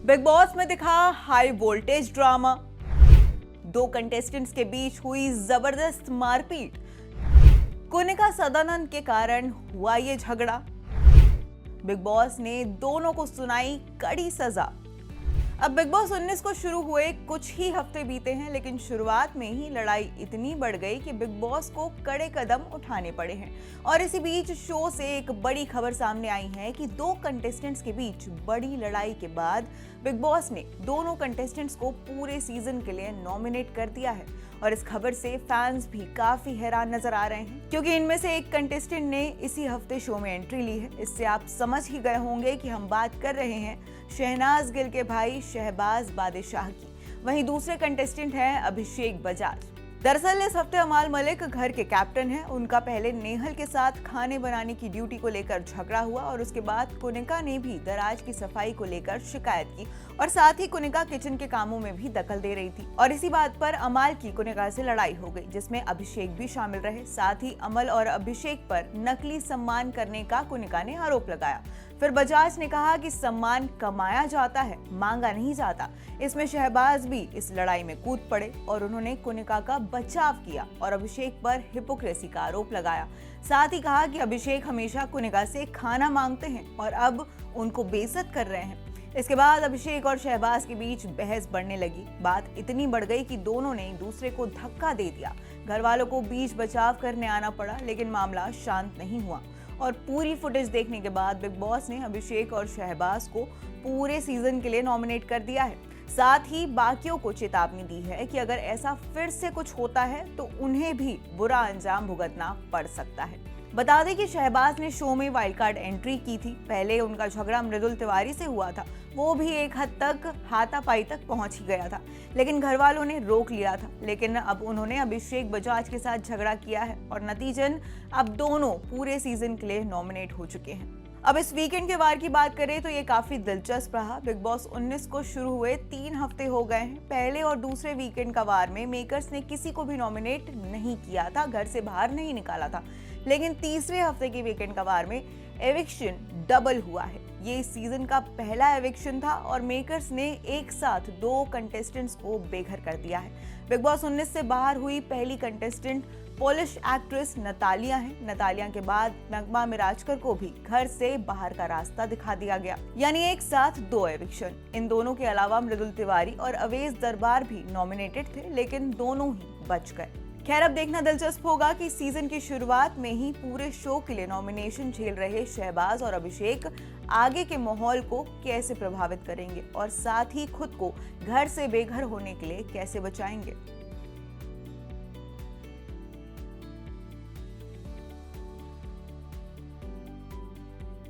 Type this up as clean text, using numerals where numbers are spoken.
Big boss में दिखा high voltage drama, दो कंटेस्टेंट्स के बीच हुई जबरदस्त मारपीट, कुनिका सदानंद के कारण हुआ ये झगड़ा, बिग बॉस ने दोनों को सुनाई कड़ी सजा। अब बिग बॉस 19 को शुरू हुए कुछ ही हफ्ते बीते हैं, लेकिन शुरुआत में ही लड़ाई इतनी बढ़ गई कि बिग बॉस को कड़े कदम उठाने पड़े हैं। और इसी बीच शो से एक बड़ी खबर सामने आई है कि दो कंटेस्टेंट्स के बीच बड़ी लड़ाई के बाद बिग बॉस ने दोनों कंटेस्टेंट्स को पूरे सीजन के लिए नॉमिनेट कर दिया है। और इस खबर से फैंस भी काफी हैरान नजर आ रहे हैं, क्योंकि इनमें से एक कंटेस्टेंट ने इसी हफ्ते शो में एंट्री ली है। इससे आप समझ ही गए होंगे कि हम बात कर रहे हैं शहनाज गिल के भाई शहबाज बादशाह की। वहीं दूसरे कंटेस्टेंट हैं अभिषेक बजाज। दरअसल इस हफ्ते अमाल मलिक घर के कैप्टन हैं। उनका पहले नेहल के साथ खाने बनाने की ड्यूटी को लेकर झगड़ा हुआ और उसके बाद कुनिका ने भी दराज की सफाई को लेकर शिकायत की और साथ ही कुनिका किचन के कामों में भी दखल दे रही थी। और इसी बात पर अमाल की कुनिका से लड़ाई हो गई, जिसमें अभिषेक भी शामिल रहे। साथ ही अमल और अभिषेक पर नकली सम्मान करने का कुनिका ने आरोप लगाया। फिर बजाज ने कहा कि सम्मान कमाया जाता है, मांगा नहीं जाता। इसमें शहबाज भी इस लड़ाई में कूद पड़े और उन्होंने कुनिका का बचाव किया और अभिषेक पर हिपोक्रेसी का आरोप लगाया। साथ ही कहा कि अभिषेक हमेशा कुनिका से खाना मांगते हैं और अब उनको बेइज्जत कर रहे हैं। इसके बाद अभिषेक और शहबाज के बीच बहस बढ़ने लगी। बात इतनी बढ़ गई कि दोनों ने एक दूसरे को धक्का दे दिया। घर वालों को बीच बचाव करने आना पड़ा, लेकिन मामला शांत नहीं हुआ। और पूरी फुटेज देखने के बाद बिग बॉस ने अभिषेक और शहबाज को पूरे सीजन के लिए नॉमिनेट कर दिया है। साथ ही बाकियों को चेतावनी दी है कि अगर ऐसा फिर से कुछ होता है तो उन्हें भी बुरा अंजाम भुगतना पड़ सकता है। बता दें कि शहबाज ने शो में वाइल्ड कार्ड एंट्री की थी। पहले उनका झगड़ा मृदुल तिवारी से हुआ था, वो भी एक हद तक हाथापाई तक पहुंच ही गया था, लेकिन घर वालों ने रोक लिया था। लेकिन अब उन्होंने अभिषेक बजाज के साथ झगड़ा किया है और नतीजन अब दोनों पूरे सीजन के लिए नॉमिनेट हो चुके हैं। अब इस वीकेंड के वार की बात करें तो ये काफी दिलचस्प रहा। बिग बॉस 19 को शुरू हुए 3 हफ्ते हो गए हैं। पहले और दूसरे वीकेंड का वार में मेकर्स ने किसी को भी नॉमिनेट नहीं किया था, घर से बाहर नहीं निकाला था। लेकिन तीसरे हफ्ते के वीकेंड का वार में एविक्शन डबल हुआ है। ये इस सीजन का पहला एविक्शन था और मेकर्स ने एक साथ 2 कंटेस्टेंट्स को बेघर कर दिया है। बिग बॉस 19 से बाहर हुई पहली कंटेस्टेंट पोलिश एक्ट्रेस नतालिया है। नतालिया के बाद नगमा मिराजकर को भी घर से बाहर का रास्ता दिखा दिया गया, यानी एक साथ 2 एविक्शन। इन दोनों के अलावा मृदुल तिवारी और अवेश दरबार भी नॉमिनेटेड थे, लेकिन दोनों ही बच गए। खैर, अब देखना दिलचस्प होगा कि सीजन की शुरुआत में ही पूरे शो के लिए नॉमिनेशन झेल रहे शहबाज और अभिषेक आगे के माहौल को कैसे प्रभावित करेंगे और साथ ही खुद को घर से बेघर होने के लिए कैसे बचाएंगे।